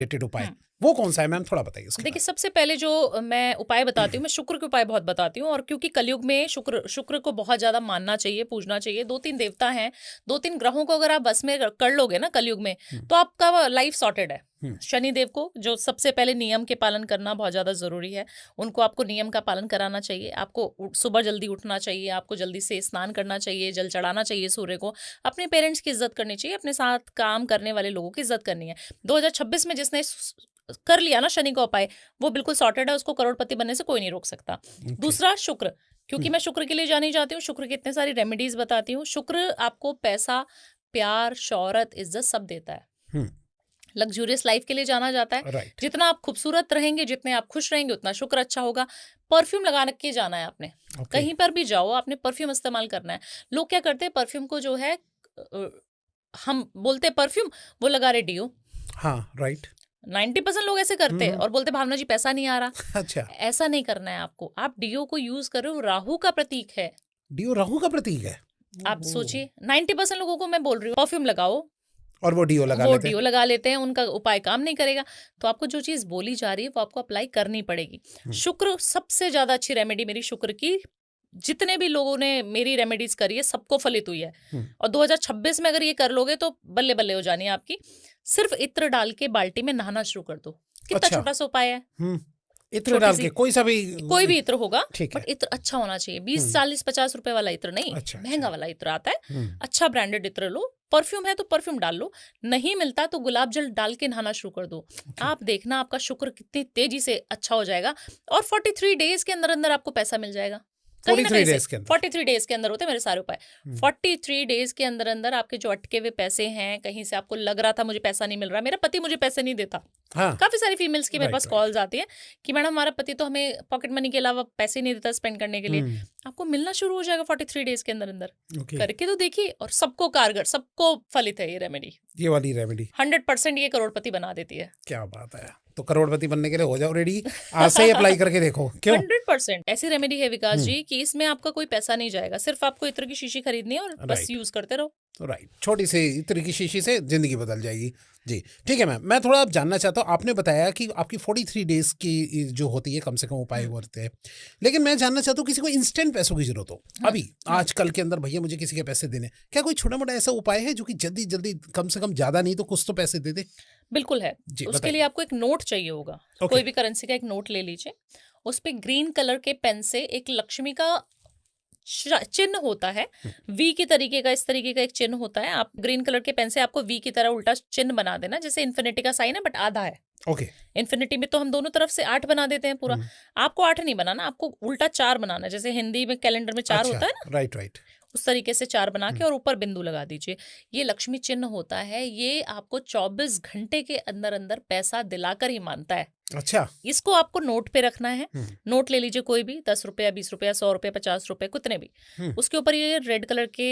Related उपाय, वो कौन सा है मैम, थोड़ा बताइए इसके देखिए, सबसे पहले जो मैं उपाय बताती हूँ, मैं शुक्र के उपाय बहुत बताती हूँ। और क्योंकि कलयुग में शुक्र को बहुत ज्यादा मानना चाहिए, पूजना चाहिए। 2-3 देवता हैं, 2-3 ग्रहों को अगर आप बस में कर लोगे ना कलयुग में, तो आपका लाइफ सॉर्टेड है। शनि देव को जो सबसे पहले नियम के पालन करना बहुत ज्यादा जरूरी है, उनको आपको नियम का पालन कराना चाहिए। आपको सुबह जल्दी उठना चाहिए, आपको जल्दी से स्नान करना चाहिए, जल चढ़ाना चाहिए सूर्य को, अपने पेरेंट्स की इज्जत करनी चाहिए, अपने साथ काम करने वाले लोगों की इज्जत करनी है। 2026 में जिसने कर लिया ना शनि का उपाय, वो बिल्कुल सॉर्टेड है, उसको करोड़पति बनने से कोई नहीं रोक सकता। दूसरा, शुक्र, क्योंकि मैं शुक्र के लिए जानी जाती हूँ, शुक्र की इतने सारी रेमेडीज बताती हूँ। शुक्र आपको पैसा, प्यार, शौहरत, इज्जत सब देता है। लग्जूरियस लाइफ के लिए जाना जाता है। जितना आप खूबसूरत रहेंगे, जितने आप खुश रहेंगे, उतना शुक्र अच्छा होगा। परफ्यूम लगा के जाना है आपने, कहीं पर भी जाओ आपने परफ्यूम इस्तेमाल करना है। लोग क्या करते हैं, परफ्यूम को जो है हम बोलते हैं परफ्यूम, वो लगा रहे डियो। हाँ, राइट। 90% लोग ऐसे करते हैं और बोलते भावना जी पैसा नहीं आ रहा। अच्छा, ऐसा नहीं करना है आपको। आप डियो को यूज कर रहे हो, राहु का प्रतीक है। डियो राहु का प्रतीक है। आप सोचिए, 90% लोगों को मैं बोल रही हूँ परफ्यूम लगाओ, और वो डियो लगा लेते हैं, उनका उपाय काम नहीं करेगा। तो आपको जो चीज बोली जा रही है वो आपको अप्लाई करनी पड़ेगी। शुक्र सबसे ज्यादा अच्छी रेमेडी मेरी शुक्र की, जितने भी लोगों ने मेरी रेमेडीज करी है सबको फलित हुई है। और 2026 में अगर ये कर लोगे तो बल्ले बल्ले हो जानी है आपकी। सिर्फ इत्र डाल के बाल्टी में नहाना शुरू कर दो। कितना छोटा सा उपाय है। इत्र डाल के कोई भी इत्र होगा, ठीक है। बट इत्र अच्छा होना चाहिए। 20, 40, 50 रुपए वाला इत्र नहीं, महंगा वाला इत्र आता है। अच्छा ब्रांडेड इत्र लो। परफ्यूम है तो परफ्यूम डाल लो, नहीं मिलता तो गुलाब जल डाल के नहाना शुरू कर दो। आप देखना आपका शुक्र कितनी तेजी से अच्छा हो जाएगा। और 43 डेज के अंदर अंदर आपको पैसा मिल जाएगा। 43 डेज के अंदर होते हैं मेरे सारे उपाय। 43 डेज के अंदर अंदर आपके जो अटके हुए पैसे हैं, कहीं से आपको लग रहा था मुझे पैसा नहीं मिल रहा, मेरा पति मुझे पैसे नहीं देता। काफी सारी फीमेल्स की मेरे पास कॉल्स आती है कि मैडम हमारा पति तो हमें पॉकेट मनी के अलावा पैसे नहीं देता स्पेंड करने के लिए। आपको मिलना शुरू हो जाएगा 43 डेज के अंदर अंदर। करके तो देखिए, और सबको कारगर, सबको फलित है ये रेमेडी। ये वाली रेमेडी 100% ये करोड़पति बना देती है। क्या बात है। तो करोड़पति बनने के लिए हो जाओ रेडी, आज से ही अप्लाई करके देखो। क्यों? 100% ऐसी रेमेडी है विकास जी कि इसमें आपका कोई पैसा नहीं जाएगा, सिर्फ आपको इत्र की शीशी खरीदनी है और बस यूज करते रहो। राइट, छोटी सी इत्र की शीशी से जिंदगी बदल जाएगी जी। ठीक है मैम, मैं थोड़ा आप जानना चाहता हूँ, आपने बताया कि आपकी 43 डेज की जो होती है कम से कम उपाय होते हैं, लेकिन मैं जानना चाहता हूँ किसी को इंस्टेंट पैसों की जरूरत हो अभी आजकल के अंदर, भैया मुझे किसी के पैसे देने, क्या कोई छोटा मोटा ऐसा उपाय है जो कि जल्दी जल्दी, कम से कम ज्यादा नहीं तो कुछ तो पैसे दे दे? बिल्कुल है। उसके लिए आपको एक नोट चाहिए होगा। कोई भी करेंसी का एक नोट ले लीजिए। उस पे ग्रीन कलर के पेन से एक लक्ष्मी का चिन्ह होता है, वी की तरीके का, इस तरीके का एक चिन्ह होता है। आप ग्रीन कलर के पेन से आपको वी की तरह उल्टा चिन्ह बना देना, जैसे इन्फिनिटी का साइन है बट आधा है। इन्फिनिटी में तो हम दोनों तरफ से 8 बना देते हैं पूरा। आपको 8 नहीं बनाना, आपको उल्टा 4 बनाना है, जैसे हिंदी में कैलेंडर में 4 होता है ना। राइट। उस तरीके से 4 बना के और ऊपर बिंदु लगा दीजिए। ये लक्ष्मी चिन्ह होता है, ये आपको 24 घंटे के अंदर अंदर पैसा दिलाकर ही मानता है। अच्छा, इसको आपको नोट पे रखना है। नोट ले लीजिए कोई भी, 10 रुपया, 20 रुपया, 100 रुपया, 50 रुपए, कितने भी। उसके ऊपर ये रेड कलर के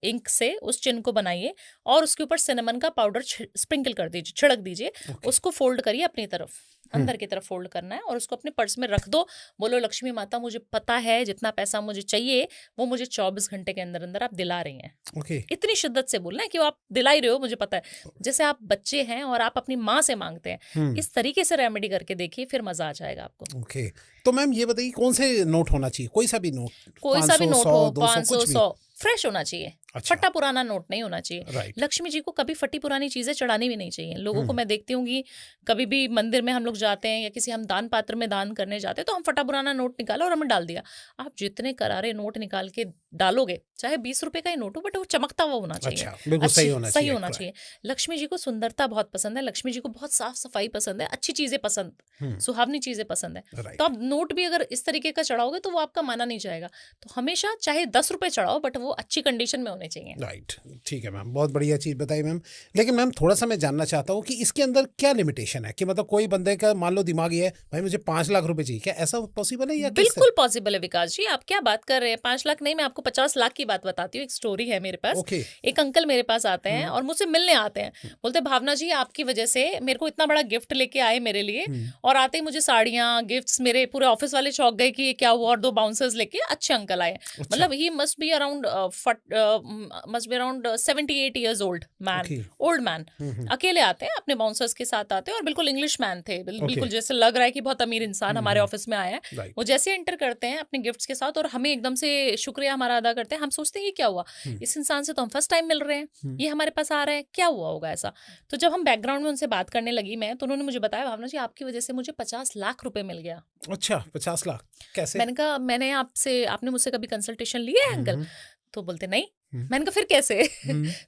इंक से उस चिन्ह को बनाइए और उसके ऊपर सिनेमन का पाउडर स्प्रिंकल कर दीजिए, छिड़क दीजिए। उसको फोल्ड करिए अपनी तरफ, अंदर की तरफ फोल्ड करना है और उसको अपने पर्स में रख दो। बोलो लक्ष्मी माता, मुझे पता है जितना पैसा मुझे चाहिए वो मुझे 24 घंटे के अंदर अंदर आप दिला रही हैं। इतनी शिद्दत से बोलना है कि आप दिला ही रहे हो, मुझे पता है। जैसे आप बच्चे हैं और आप अपनी माँ से मांगते हैं, इस तरीके से रेमेडी करके देखिए, फिर मजा आ जाएगा आपको। तो मैम ये बताइए कौन से नोट होना चाहिए? कोई सा भी नोट हो, 500, 100, फ्रेश होना चाहिए। अच्छा। फटा पुराना नोट नहीं होना चाहिए। लक्ष्मी जी को कभी फटी पुरानी चीजें चढ़ानी भी नहीं चाहिए। लोगों को मैं देखती हूँ कि कभी भी मंदिर में हम लोग जाते हैं या किसी हम दान पात्र में दान करने जाते हैं तो हम फटा पुराना नोट निकाला और हमने डाल दिया। आप जितने करारे नोट निकाल के डालोगे, चाहे 20 रुपए का ही नोट हो, बट वो चमकता हुआ होना चाहिए। अच्छा, सही होना चाहिए। लक्ष्मी जी को सुंदरता बहुत पसंद है, लक्ष्मी जी को बहुत साफ सफाई पसंद है, अच्छी चीजें पसंद, सुहावनी चीजें पसंद है। तो आप नोट भी अगर इस तरीके का चढ़ाओगे तो वो आपका माना नहीं जाएगा। तो हमेशा चाहे 10 रुपए चढ़ाओ, बट वो अच्छी कंडीशन में होने चाहिए। राइट, ठीक है मैम, बहुत बढ़िया चीज बताई मैम। लेकिन मैम थोड़ा सा मैं जानना चाहता हूँ कि इसके अंदर क्या लिमिटेशन है, कि मतलब कोई बंदे का मान लो दिमाग ये है भाई मुझे 5 लाख रुपए चाहिए, क्या ऐसा पॉसिबल है? या बिल्कुल पॉसिबल है विकास जी, आप क्या बात कर रहे हैं। 5 लाख नहीं, मैं आपको 50 लाख की बात बताती हूँ। एक स्टोरी है मेरे पास। एक अंकल मेरे पास आते हैं और मुझसे मिलने आते हैं। बोलते भावना जी आपकी वजह से मेरे को इतना बड़ा गिफ्ट लेके आए मेरे लिए, और आते ही मुझे साड़ियां, गिफ्ट्स, मेरे पूरे ऑफिस वाले चौंक गए कि ये क्या हुआ, और 2 बाउंसर्स लेके अच्छे अंकल आए। मतलब he must be around must be around 78 years old man, okay. Old man, अकेले आते हैं, अपने बाउंसर्स के साथ आते हैं, और बिल्कुल इंग्लिश मैन थे, बिल्कुल ओके। जैसे लग रहा है कि बहुत अमीर इंसान हमारे ऑफिस में आया है। राइट। वो जैसे एंटर करते हैं अपने गिफ्ट्स के साथ और हमें एकदम से शुक्रिया हमारा अदा करते हैं, हम सोचते हैं ये क्या हुआ, इस इंसान से तो हम फर्स्ट टाइम मिल रहे हैं, ये हमारे पास आ रहा है, क्या हुआ होगा ऐसा। तो जब हम बैकग्राउंड में उनसे बात करने लगी मैं, तो उन्होंने मुझे बताया, भावना जी आपकी वजह से मुझे 50 लाख रुपए मिल गया। अच्छा, 50 लाख कैसे? मैंने कहा आपने मुझसे कभी कंसल्टेशन लिया है अंकल? तो बोलते नहीं। मैंने कहा फिर कैसे?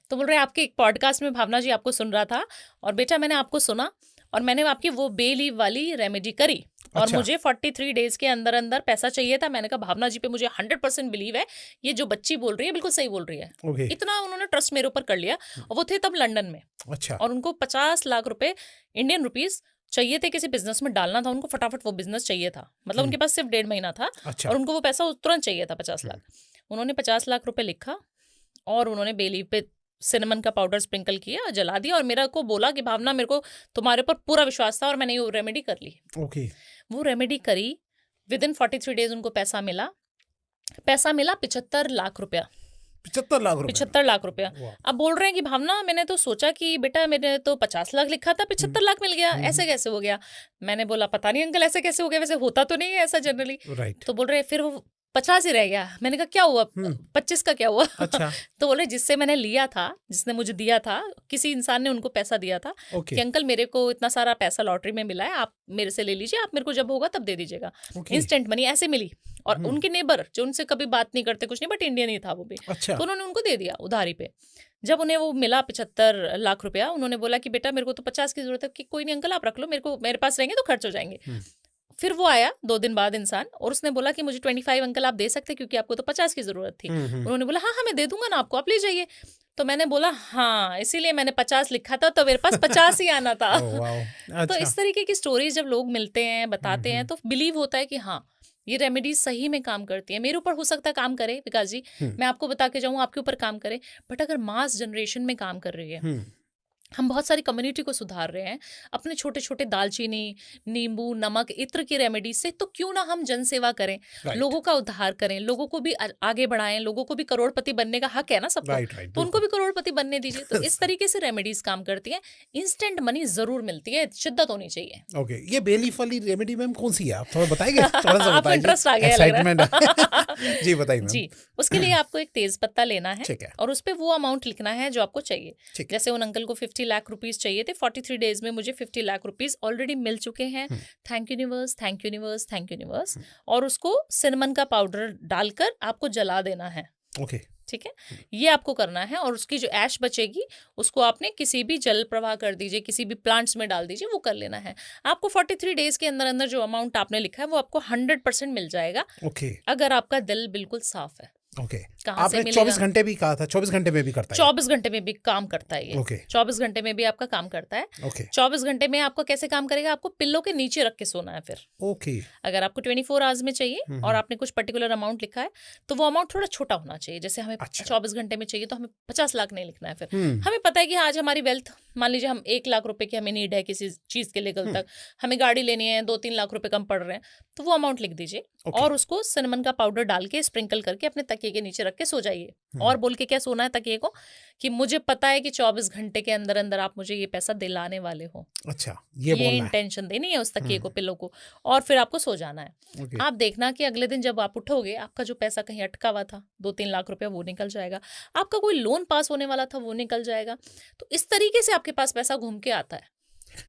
तो बोल रहे आपके एक पॉडकास्ट में भावना जी आपको सुन रहा था, और बेटा मैंने आपको सुना और मैंने आपकी वो बे लीव वाली रेमेडी करी, और अच्छा। मुझे 43 डेज के अंदर अंदर पैसा चाहिए था। मैंने कहा भावना जी पे मुझे 100% बिलीव है, ये जो बच्ची बोल रही है बिल्कुल सही बोल रही है। ओके। इतना उन्होंने ट्रस्ट मेरे ऊपर कर लिया, और वो थे तब लंदन में, अच्छा। और उनको 50 लाख रुपए इंडियन रुपीस चाहिए थे, किसी बिजनेस में डालना था उनको, फटाफट वो बिजनेस चाहिए था, मतलब उनके पास सिर्फ 1.5 महीना था, अच्छा। और उनको वो पैसा तुरंत चाहिए था 50 लाख। उन्होंने 50 लाख रुपए लिखा, और उन्होंने बे लीफ पे सिनेमन का पाउडर स्प्रिंकल किया और जला दिया, और मेरा को बोला कि भावना मेरे को तुम्हारे ऊपर पूरा विश्वास था, और मैंने ये रेमेडी कर ली। ओके। वो रेमेडी करी, विद इन 43 डेज उनको पैसा मिला 75 लाख रुपया। 75 लाख रुपए? 75 लाख रुपया। वाह। अब बोल रहे हैं कि भावना मैंने तो सोचा कि बेटा मैंने तो 50 लाख लिखा था, 75 लाख मिल गया, ऐसे कैसे हो गया? मैंने बोला पता नहीं अंकल ऐसे कैसे हो गया, वैसे होता तो नहीं है ऐसा जनरली। राइट। तो बोल रहे फिर वो 50 ही रह गया। मैंने कहा क्या हुआ, 25 का क्या हुआ? अच्छा। तो बोले जिससे मैंने लिया था, जिसने मुझे दिया था, किसी इंसान ने उनको पैसा दिया था ओके। कि अंकल मेरे को इतना सारा पैसा लॉटरी में मिला है, आप मेरे से ले लीजिए, आप मेरे को जब होगा तब दे दीजिएगा। ओके। इंस्टेंट मनी ऐसे मिली। और उनके नेबर जो उनसे कभी बात नहीं करते कुछ नहीं, बट इंडियन ही था वो भी, अच्छा। तो उन्होंने उनको दे दिया उधारी पे। जब उन्हें वो मिला 75 लाख रुपया, उन्होंने बोला कि बेटा मेरे को तो 50 की जरूरत है, कि कोई नहीं अंकल आप रख लो, मेरे पास रहेंगे तो खर्च हो जाएंगे। फिर वो आया 2 दिन बाद इंसान, और उसने बोला कि मुझे 25 अंकल आप दे सकते, क्योंकि आपको तो 50 की जरूरत थी। उन्होंने बोला हाँ मैं दे दूंगा ना आपको, आप ले जाइए। तो मैंने बोला हाँ, इसीलिए मैंने 50 लिखा था, तो मेरे पास 50 ही आना था। ओह, वाओ। तो अच्छा। इस तरीके की स्टोरीज जब लोग मिलते हैं, बताते हैं, तो बिलीव होता है कि हाँ ये रेमेडीज सही में काम करती है। मेरे ऊपर हो सकता है काम करे विकास जी, मैं आपको बता के जाऊँ आपके ऊपर काम करे, बट अगर मास जनरेशन में काम कर रही है, हम बहुत सारी कम्युनिटी को सुधार रहे हैं अपने छोटे छोटे दालचीनी, नींबू, नमक, इत्र की रेमेडी से, तो क्यों ना हम जन सेवा करें, राइट। लोगों का उद्धार करें, लोगों को भी आगे बढ़ाएं। लोगों को भी करोड़पति बनने का हक है ना सबको, राइट, राइट, तो उनको भी करोड़पति बनने दीजिए। तो इस तरीके से रेमेडीज काम करती हैं। इंस्टेंट मनी जरूर मिलती है, शिद्दत होनी चाहिए। ओके। ये बे लीफ वाली रेमेडी मैम कौन सी है, आप थोड़ा बताएंगे? थोड़ा सा आपको बताइए, इंटरेस्ट आ गया लग रहा है। एक्साइटमेंट। जी बताइए मैम। जी, उसके लिए आपको एक तेज पत्ता लेना है, ठीक है। और उस पे वो अमाउंट लिखना है जो आपको चाहिए। ठीक। जैसे उन अंकल को 50 लाख रुपीस चाहिए थे, 43 डेज में मुझे 50 लाख रुपीस ऑलरेडी मिल चुके हैं। Thank universe, thank universe, thank universe. और उसको सिनेमन का पाउडर डालकर आपको जला देना है। ओके। ठीक है, ये आपको करना है। और उसकी जो ऐश बचेगी उसको आपने किसी भी जल प्रवाह कर दीजिए, किसी भी प्लांट्स में डाल दीजिए, वो कर लेना है। आपको 43 डेज के अंदर अंदर जो अमाउंट आपने लिखा है वो आपको 100% मिल जाएगा, ओके। अगर आपका दिल बिल्कुल साफ है। ओके। कहाँ से आपने मिलेगा? 24 घंटे भी कहा था, 24 घंटे में भी करता है? 24 घंटे में भी काम करता है ये। ओके। 24 घंटे में भी आपका काम करता है। ओके। 24 घंटे में आपको कैसे काम करेगा, आपको पिल्लो के नीचे रख के सोना है। फिर ओके। अगर आपको 24 आवर्स में चाहिए और आपने कुछ पर्टिकुलर अमाउंट लिखा है, तो वो अमाउंट थोड़ा छोटा होना चाहिए। जैसे हमें 24 घंटे में चाहिए, तो हमें 50 लाख नहीं लिखना है। फिर हमें पता है कि आज हमारी वेल्थ, मान लीजिए हम 1 लाख रुपए की हमें नीड है किसी चीज के लिए, कल तक हमें गाड़ी लेनी है, 2-3 लाख रुपए कम पड़ रहे हैं, तो वो अमाउंट लिख दीजिए। और उसको सिनेमन का पाउडर डाल के स्प्रिंकल करके अपने तकिए के नीचे रख के सो जाइए। और बोल के क्या सोना है तकिए को, कि मुझे पता है कि 24 घंटे के अंदर अंदर आप मुझे ये पैसा दिलाने वाले हो। अच्छा, ये बोलना है। इंटेंशन देनी है उस तकिए को, पिल्लो को, और फिर आपको सो जाना है। ओके। आप देखना कि अगले दिन जब आप उठोगे, आपका जो पैसा कहीं अटका हुआ था 2-3 लाख रुपया, वो निकल जाएगा। आपका कोई लोन पास होने वाला था, वो निकल जाएगा। तो इस तरीके से आपके पास पैसा घूम के आता है।